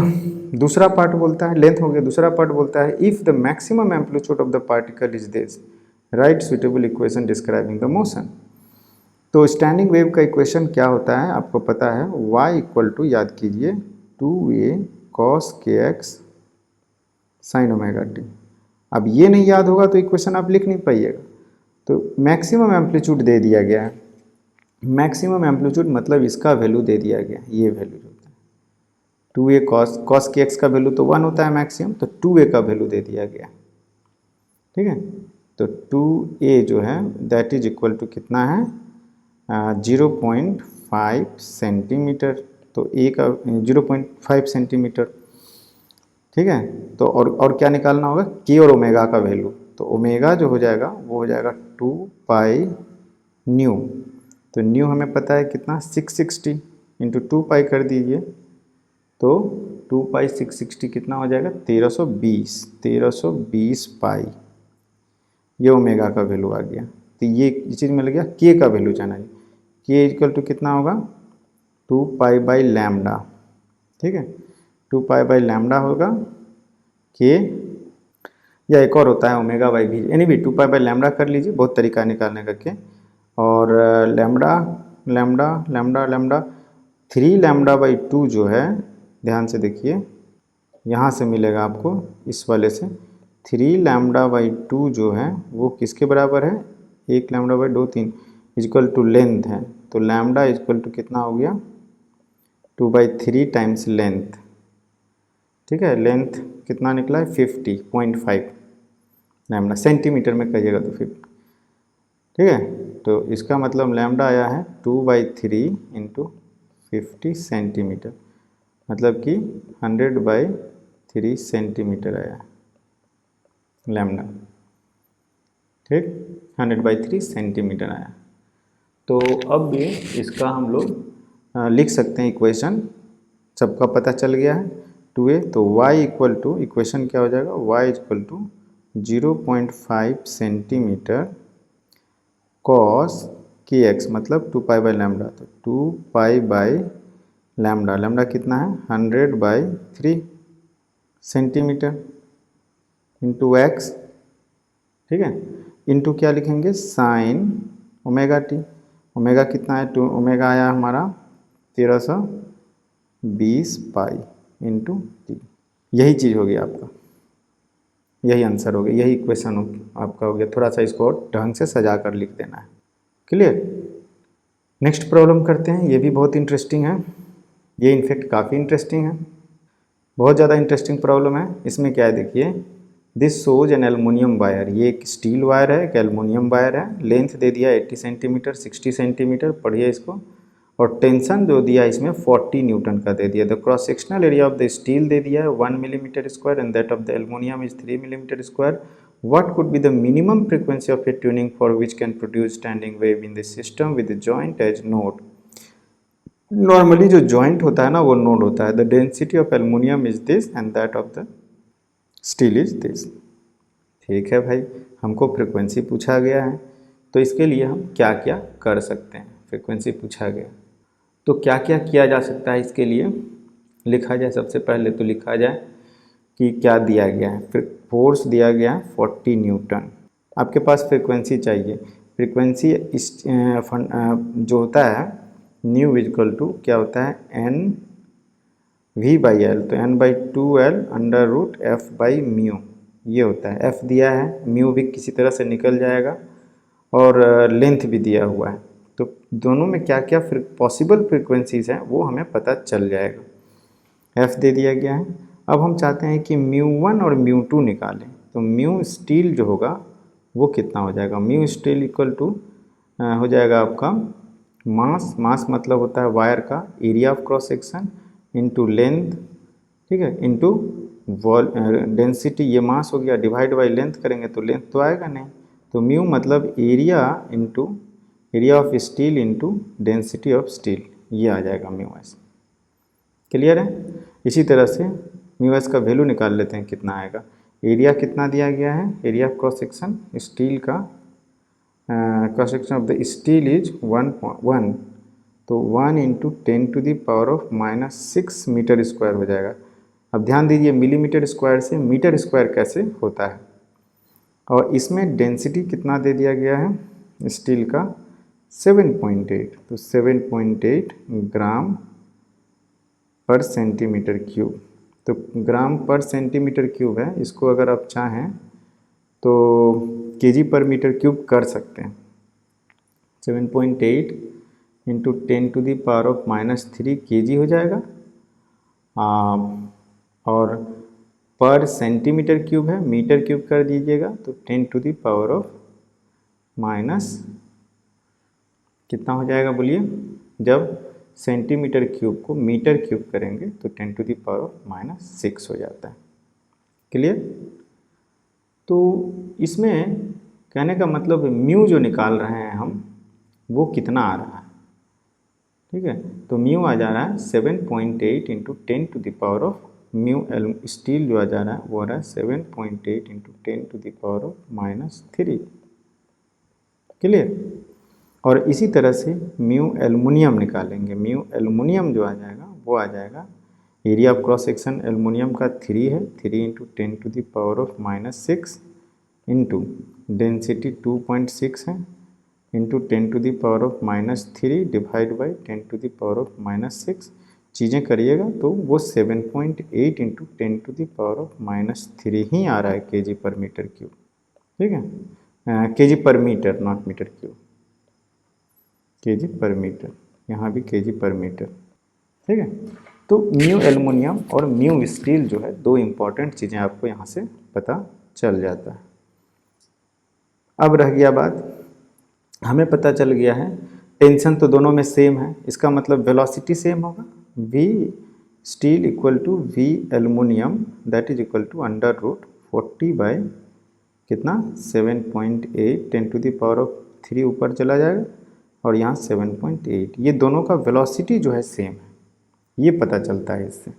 दूसरा पार्ट बोलता है, लेंथ हो गया, दूसरा पार्ट बोलता है if the maximum amplitude of the particle is this, right suitable equation describing the motion. तो स्टैंडिंग वेव का इक्वेशन क्या होता है आपको पता है, y इक्वल टू, याद कीजिए, 2a cos kx sin omega t। अब ये नहीं याद होगा तो इक्वेशन आप लिख नहीं पाइएगा। तो मैक्सिमम एम्पलीट्यूड दे दिया गया है, मैक्सिमम एम्पलीट्यूड मतलब इसका वैल्यू दे दिया गया, ये वैल्यू होता है 2a cos के एक्स का वैल्यू तो 1 होता है मैक्सिमम, तो 2a का वैल्यू दे दिया गया, ठीक है। तो 2a जो है दैट इज इक्वल टू कितना है, 0.5 सेंटीमीटर। तो a का 0.5 सेंटीमीटर, ठीक है। तो और क्या निकालना होगा, के और ओमेगा का वैल्यू। तो ओमेगा जो हो जाएगा वो हो जाएगा 2 पाई न्यू। तो न्यू हमें पता है कितना, 660 इंटू 2 पाई कर दीजिए, तो 2 पाई 660 कितना हो जाएगा, 1320 पाई, ये ओमेगा का वैल्यू आ गया। तो ये चीज़ मिल गया, के का वैल्यू जाना है, के इक्वल टू कितना होगा, 2 पाई बाई लैम्डा, ठीक है। 2 पाई बाई लैम्डा होगा के, या एक और होता है ओमेगा बाई भी, एनी भी 2 पाई बाई लैम्डा कर लीजिए, बहुत तरीका निकालने का के। और lambda lambda lambda lambda 3 lambda by 2 जो है, ध्यान से देखिए, यहाँ से मिलेगा आपको इस वाले से, 3 लैम्डा बाई 2 जो है वो किसके बराबर है, 1 lambda by 2 3 equal to length है। तो लैम्डा इक्वल टू कितना हो गया, 2/3 टाइम्स लेंथ, ठीक है। लेंथ कितना निकला है, 50.5 लैम्डा, सेंटीमीटर में कहिएगा तो 50। ठीक है। तो इसका मतलब लैम्डा आया है 2/3 इंटू 50 सेंटीमीटर, मतलब कि 100/3 सेंटीमीटर आया है लैम्डा। ठीक, 100/3 सेंटीमीटर आया। तो अब भी इसका हम लोग लिख सकते हैं इक्वेशन, सबका पता चल गया है 2a। तो y इक्वल टू, इक्वेशन क्या हो जाएगा, y equal to 0.5 centimetre cos की एक्स, मतलब 2π/λ। तो 2π/λ, लैम्डा कितना है 100/3 सेंटीमीटर इंटू एक्स। ठीक है, इंटू क्या लिखेंगे, साइन ओमेगा टी। ओमेगा कितना है, ओमेगा आया हमारा 1320 पाई इंटू टी। यही चीज़ हो गया आपका, यही आंसर हो गया, यही इक्वेशन आपका हो गया। थोड़ा सा इसको ढंग से सजा कर लिख देना है। क्लियर। नेक्स्ट प्रॉब्लम करते हैं, ये भी बहुत इंटरेस्टिंग है, ये इनफेक्ट काफ़ी इंटरेस्टिंग है, बहुत ज़्यादा इंटरेस्टिंग प्रॉब्लम है। इसमें क्या है देखिए, this shows an aluminium wire, ये एक स्टील वायर है, एक एलुमिनियम वायर है। लेंथ दे दिया 80 सेंटीमीटर, 60 सेंटीमीटर, पढ़िए इसको। और टेंशन जो दिया इसमें 40 न्यूटन का दे दिया। The cross sectional area of the steel दे दिया है 1 millimetre square and that of the aluminium is 3 millimetre square. What could be the minimum frequency of a tuning for which can produce standing wave in the system with the joint as node? Normally जो joint होता है ना वो node होता है। The density of aluminium is this and that of the steel is this. ठीक है भाई, हमको फ्रीक्वेंसी पूछा गया है, तो इसके लिए हम क्या क्या कर सकते हैं। फ्रीक्वेंसी पूछा गया तो क्या क्या किया जा सकता है, इसके लिए लिखा जाए। सबसे पहले तो लिखा जाए कि क्या दिया गया है, फिर फोर्स दिया गया है 40 न्यूटन। आपके पास फ्रीक्वेंसी चाहिए। फ्रीक्वेंसी जो होता है न्यू इक्वल टू क्या होता है, एन v/l। तो n/2l अंडर रूट f/म्यू, ये होता है। f दिया है, म्यू भी किसी तरह से निकल जाएगा, और लेंथ भी दिया हुआ है। तो दोनों में क्या क्या पॉसिबल फ्रीक्वेंसीज हैं वो हमें पता चल जाएगा। f दे दिया गया है। अब हम चाहते हैं कि μ1 और μ2 निकालें। तो म्यू स्टील जो होगा वो कितना हो जाएगा, म्यू स्टील इक्वल टू हो जाएगा आपका मास मतलब होता है वायर का area of cross section into length, ठीक है, इंटू डेंसिटी, ये मास हो गया, डिवाइड बाई लेंथ करेंगे तो लेंथ तो आएगा नहीं। तो म्यू मतलब area into area of steel into density of steel, ये आ जाएगा म्यू एस। क्लियर है। इसी तरह से म्यू एस का वैल्यू निकाल लेते हैं कितना आएगा। एरिया कितना दिया गया है, area of cross section steel का, cross section of the steel is 1, तो 1 इंटू 10⁻⁻⁶ मीटर स्क्वायर हो जाएगा। अब ध्यान दीजिए मिलीमीटर स्क्वायर से मीटर स्क्वायर कैसे होता है। और इसमें डेंसिटी कितना दे दिया गया है स्टील का 7.8, तो 7.8 ग्राम पर सेंटीमीटर क्यूब। तो ग्राम पर सेंटीमीटर क्यूब है, इसको अगर आप चाहें तो केजी पर मीटर क्यूब कर सकते हैं। 7.8 इंटू 10⁻⁻³ kg हो जाएगा। और पर सेंटीमीटर क्यूब है, मीटर क्यूब कर दीजिएगा तो 10⁻⁻, कितना हो जाएगा बोलिए, जब सेंटीमीटर क्यूब को मीटर क्यूब करेंगे तो 10⁻⁻⁶ हो जाता है। क्लियर। तो इसमें कहने का मतलब म्यू जो निकाल रहे हैं हम वो कितना आ रहा है, ठीक है। तो म्यू आ जा रहा है 7.8 इंटू 10⁻, म्यू स्टील जो आ जा रहा है वो आ रहा है 7.8 इंटू 10⁻⁻3। क्लियर। और इसी तरह से म्यू एलुमिनियम निकालेंगे। म्यू एलुमिनियम जो आ जाएगा वो आ जाएगा, area of cross section aluminium का 3 है, 3 इंटू 10⁻⁻6 इंटू डेंसिटी 2.6 है इंटू 10⁻⁻3 डिवाइड बाई 10⁻⁻6। चीज़ें करिएगा तो वो 7.8 इंटू 10⁻⁻3 ही आ रहा है केजी पर मीटर क्यूब। ठीक है, kg per metre, not metre cube, kg per metre, यहाँ भी केजी पर मीटर। ठीक है। तो म्यू एलुमिनियम और म्यू स्टील जो है दो इम्पॉर्टेंट चीज़ें आपको यहाँ से पता चल जाता है। अब रह गया बात हमें पता चल गया है टेंशन तो दोनों में सेम है, इसका मतलब वेलोसिटी सेम होगा, V steel equal to V aluminium that is equal to under root 40 by कितना 7.8 10⁻³ ऊपर चला जाएगा और यहाँ 7.8, ये दोनों का वेलोसिटी जो है सेम है, ये पता चलता है इससे।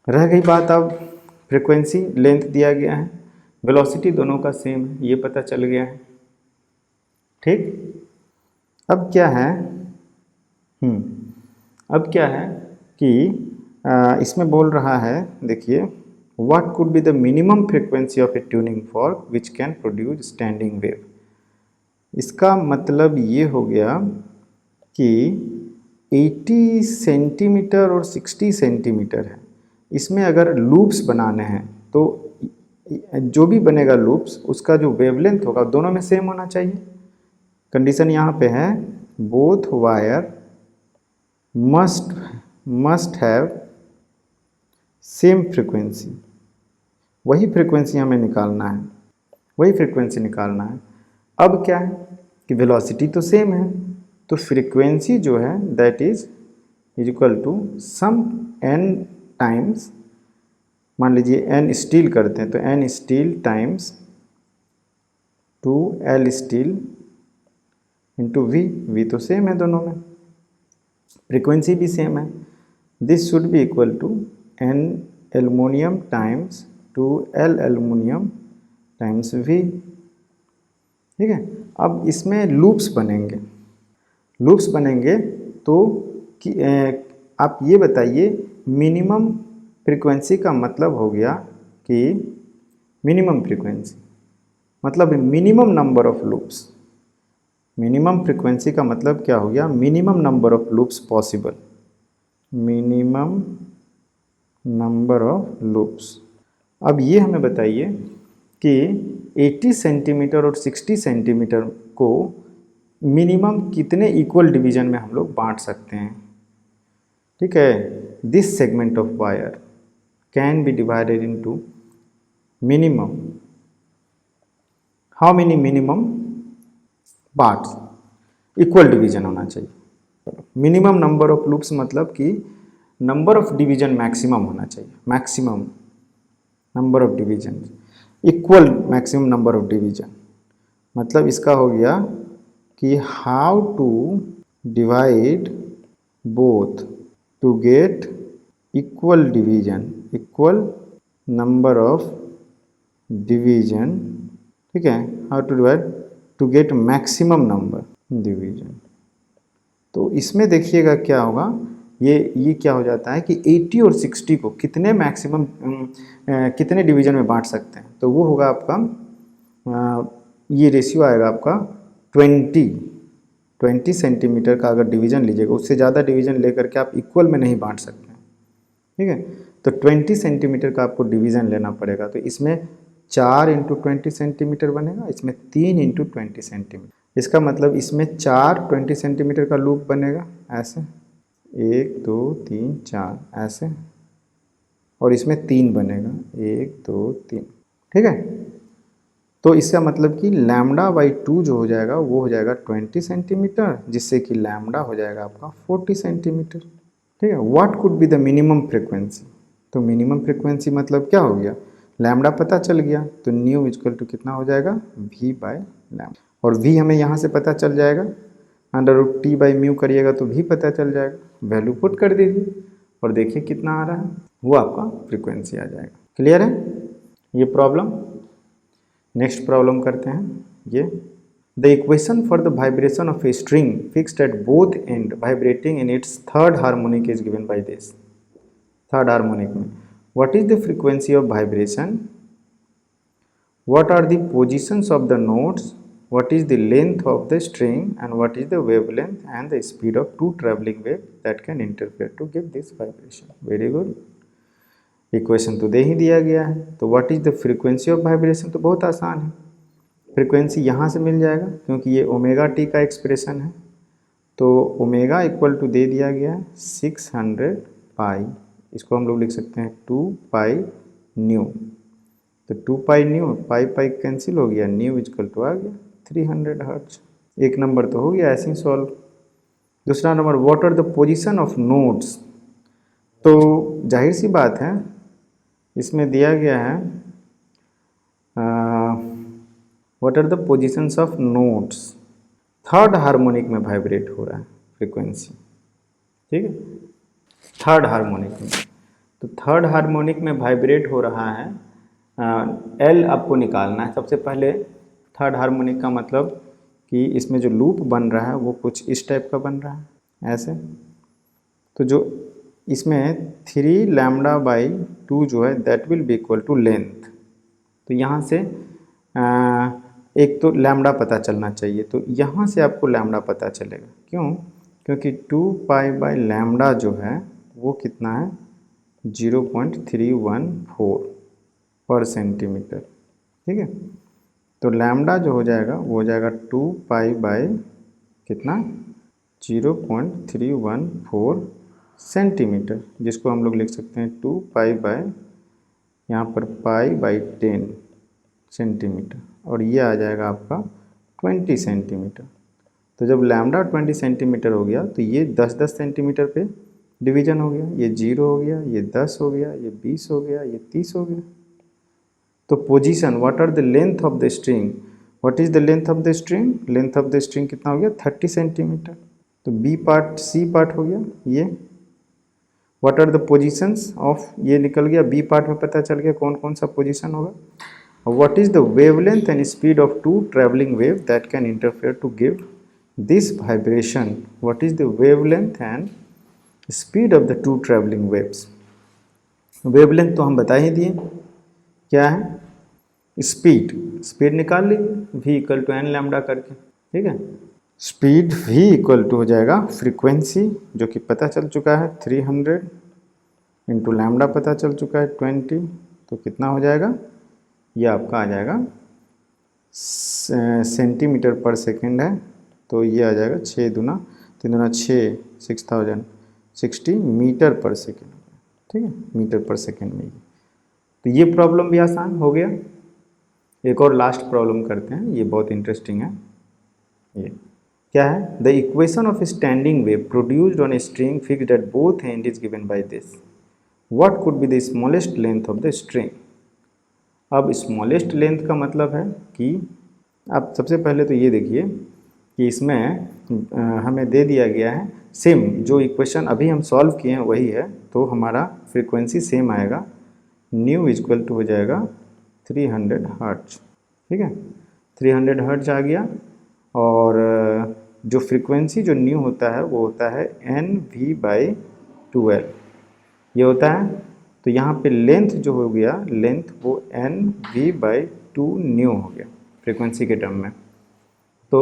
रह गई बात अब फ्रीक्वेंसी, लेंथ दिया गया है, वेलोसिटी दोनों का सेम है, ये पता चल गया है। ठीक, अब क्या है अब क्या है कि इसमें बोल रहा है, देखिए what could be the minimum frequency of A tuning fork which can produce standing wave. इसका मतलब ये हो गया कि 80 सेंटीमीटर और 60 सेंटीमीटर है, इसमें अगर लूप्स बनाने हैं तो जो भी बनेगा लूप्स उसका जो वेवलेंथ होगा दोनों में सेम होना चाहिए। कंडीशन यहाँ पे है both wire must have same frequency, वही फ्रीक्वेंसी हमें निकालना है, वही फ्रीक्वेंसी निकालना है। अब क्या है कि वेलोसिटी तो सेम है, तो फ्रीक्वेंसी जो है that is equal to some n times, मान लीजिए n स्टील करते हैं तो n steel times 2L steel into V तो सेम है दोनों में, फ्रीक्वेंसी भी सेम है। This should be equal to n aluminium times 2L aluminium times V। ठीक है, अब इसमें लूप्स बनेंगे तो कि आप ये बताइए मिनिमम फ्रीक्वेंसी का मतलब हो गया कि मिनिमम फ्रीक्वेंसी मतलब minimum number of loops, minimum frequency का मतलब क्या हो गया, minimum number of loops possible, minimum number of loops. अब ये हमें बताइए कि 80 सेंटीमीटर और 60 सेंटीमीटर को मिनिमम कितने इक्वल डिवीजन में हम लोग बांट सकते हैं। ठीक है, this segment of wire can be divided into minimum, how many minimum parts, equal division होना चाहिए। मिनिमम नंबर ऑफ लूप्स मतलब कि नंबर ऑफ डिवीजन मैक्सिमम होना चाहिए, maximum number of division equal maximum number of division, मतलब इसका हो गया कि how to divide both to get equal division, equal number of division. ठीक है, how to divide to get maximum number division. तो इसमें देखिएगा क्या होगा, ये क्या हो जाता है कि 80 और 60 को कितने मैक्सिमम कितने डिवीजन में बांट सकते हैं, तो वो होगा आपका ये रेशियो आएगा आपका 20 सेंटीमीटर का अगर डिवीजन लीजिएगा, उससे ज़्यादा डिवीजन लेकर के आप इक्वल में नहीं बांट सकते हैं। ठीक है, तो 20 सेंटीमीटर का आपको डिवीजन लेना पड़ेगा, तो इसमें 4 इंटू 20 सेंटीमीटर बनेगा, इसमें 3 इंटू 20 सेंटीमीटर, इसका मतलब इसमें 4 20 सेंटीमीटर का लूप बनेगा ऐसे, 1 2 3 4 ऐसे, और इसमें 3 बनेगा 1 2 3। ठीक है, तो इसका मतलब कि λ/2 जो हो जाएगा वो हो जाएगा 20 सेंटीमीटर, जिससे कि लैम्डा हो जाएगा आपका 40 सेंटीमीटर। ठीक है, what could be the minimum frequency, तो मिनिमम फ्रीक्वेंसी मतलब क्या हो गया, लैम्डा पता चल गया, तो न्यू इक्वल टू कितना हो जाएगा V/λ, और V हमें यहाँ से पता चल जाएगा, √T/μ करिएगा तो भी पता चल जाएगा, वैल्यू पुट कर दीजिए और देखिए कितना आ रहा है, वो आपका फ्रीक्वेंसी आ जाएगा। क्लियर है ये प्रॉब्लम। नेक्स्ट प्रॉब्लम करते हैं ये, the equation for the vibration of a string fixed at both end vibrating in its third harmonic is given by this. Third harmonic में what is the frequency of vibration, what are the positions of the nodes, what is the length of the string and what is the wavelength and the speed of two traveling wave that can interfere to give this vibration। very good, equation तो दे ही दिया गया है, तो what is the frequency of vibration, तो बहुत आसान है, frequency यहाँ से मिल जाएगा क्योंकि ये ओमेगा टी का एक्सप्रेशन है, तो ओमेगा इक्वल टू दे दिया गया है 600 पाई, इसको हम लोग लिख सकते हैं 2 पाई न्यू, तो 2 पाई न्यू, पाई पाई कैंसिल हो गया, न्यू इक्वल टू आ गया 300 हर्ट्ज। एक नंबर तो हो गया ऐसे ही सॉल्व। दूसरा number, what are the position of nodes. तो जाहिर सी बात है इसमें दिया गया है what are the positions of nodes. Third harmonic में वाइब्रेट हो रहा है फ्रीक्वेंसी, ठीक है, थर्ड हार्मोनिक में। तो थर्ड हार्मोनिक में वाइब्रेट हो रहा है, एल आपको निकालना है सबसे पहले। थर्ड हार्मोनिक का मतलब कि इसमें जो लूप बन रहा है वो कुछ इस टाइप का बन रहा है ऐसे। तो जो इसमें 3 लैम्डा बाई 2 जो है that will be equal to length. तो यहाँ से एक तो लैम्डा पता चलना चाहिए, तो यहाँ से आपको लैम्डा पता चलेगा। क्यों? क्योंकि 2 पाई बाई लैम्डा जो है वो कितना है 0.314 पर सेंटीमीटर, ठीक है। तो लैम्डा जो हो जाएगा वो हो जाएगा 2 पाई बाई कितना 0.314 सेंटीमीटर, जिसको हम लोग लिख सकते हैं 2 पाई बाई यहाँ पर पाई बाई 10 सेंटीमीटर, और ये आ जाएगा आपका 20 सेंटीमीटर। तो जब लैम्डा 20 सेंटीमीटर हो गया तो ये 10-10 सेंटीमीटर पे डिवीजन हो गया, ये 0 हो गया, ये 10 हो गया, ये 20 हो गया, ये 30 हो गया। तो position, what are the length of the string, what is the length of the string, length of the string कितना हो गया 30 सेंटीमीटर। तो बी पार्ट सी पार्ट हो गया ये। What are the positions of, ये निकल गया, बी पार्ट में पता चल गया कौन कौन सा पोजीशन होगा। What is the wavelength and speed of two traveling wave that can interfere to give this vibration? What is the wavelength and speed of the two traveling waves? Wavelength तो हम बता ही दिए क्या है, स्पीड, स्पीड निकाल लीजिए v equal to N lambda करके, ठीक है। स्पीड v इक्वल टू हो जाएगा फ्रीक्वेंसी जो कि पता चल चुका है 300 इंटू लैम्डा पता चल चुका है 20, तो कितना हो जाएगा, ये आपका आ जाएगा सेंटीमीटर पर सेकंड है। तो ये आ जाएगा 6 दूना 3 दूना 6, 6060 मीटर पर सेकंड, ठीक है, मीटर पर सेकंड में। तो ये प्रॉब्लम भी आसान हो गया। एक और लास्ट प्रॉब्लम करते हैं, ये बहुत इंटरेस्टिंग है। ये क्या है, the equation of standing wave produced on A string fixed at both and is given by this, what could be the smallest length of the string. अब स्मॉलेस्ट लेंथ का मतलब है कि आप सबसे पहले तो ये देखिए कि इसमें हमें दे दिया गया है सेम, जो इक्वेशन अभी हम सॉल्व किए हैं वही है, तो हमारा फ्रीक्वेंसी सेम आएगा, न्यू इक्वल टू हो जाएगा 300 हर्ट्ज, ठीक है, 300 हर्ट्ज आ गया। और जो फ्रीक्वेंसी जो न्यू होता है वो होता है NV/12 ये होता है। तो यहाँ पे लेंथ जो हो गया, लेंथ वो NV/2 न्यू हो गया फ्रीक्वेंसी के टर्म में। तो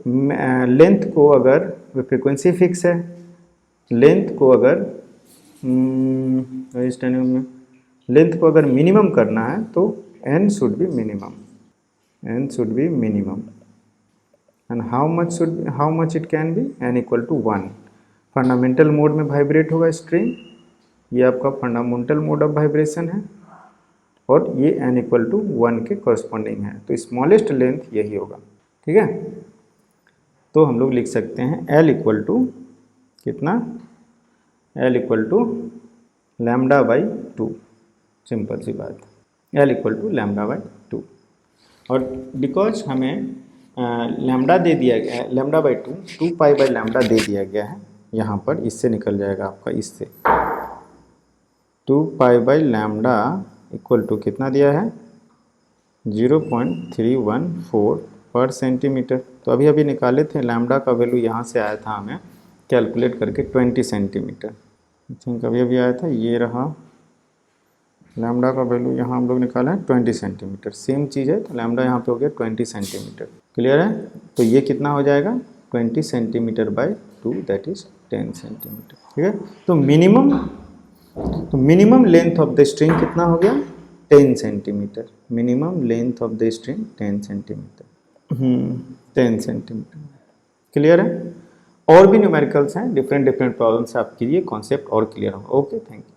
लेंथ को अगर फ्रीक्वेंसी फिक्स है, लेंथ को अगर लेंथ को अगर मिनिमम करना है तो n should be minimum, n should be minimum, and how much it can be, n equal to 1। Fundamental mode में वाइब्रेट होगा स्ट्रिंग, ये आपका फंडामेंटल मोड ऑफ वाइब्रेशन है, और ये n इक्वल टू 1 के कॉरस्पॉन्डिंग है। तो स्मॉलेस्ट लेंथ यही होगा, ठीक है। तो हम लोग लिख सकते हैं L इक्वल टू कितना, L इक्वल टू λ/2, सिंपल सी बात, L इक्वल टू λ/2। और बिकॉज हमें लैम्डा दे दिया गया है, λ/2 2 पाई बाई लैम्डा दे दिया गया है यहाँ पर, इससे निकल जाएगा आपका, इससे 2 pi by lambda equal to कितना दिया है 0.314 पर सेंटीमीटर। तो अभी अभी निकाले थे, लैम्डा का वैल्यू यहाँ से आया था हमें कैलकुलेट करके 20 सेंटीमीटर, आई थिंक अभी अभी आया था, ये रहा लैम्डा का वैल्यू, यहाँ हम लोग निकाला है 20 सेंटीमीटर, सेम चीज़ है। तो लैम्डा यहाँ पे हो गया 20 सेंटीमीटर, क्लियर है। तो ये कितना हो जाएगा 20 centimetre by 2 that is 10 centimetre, ठीक है। तो minimum length of the string कितना हो गया 10 centimetre, minimum length of the string 10 centimetre, 10 centimetre, clear है। और भी न्यूमेरिकल्स हैं, डिफरेंट प्रॉब्लम्स आप कीजिए, कॉन्सेप्ट और क्लियर होगा। Okay, thank you.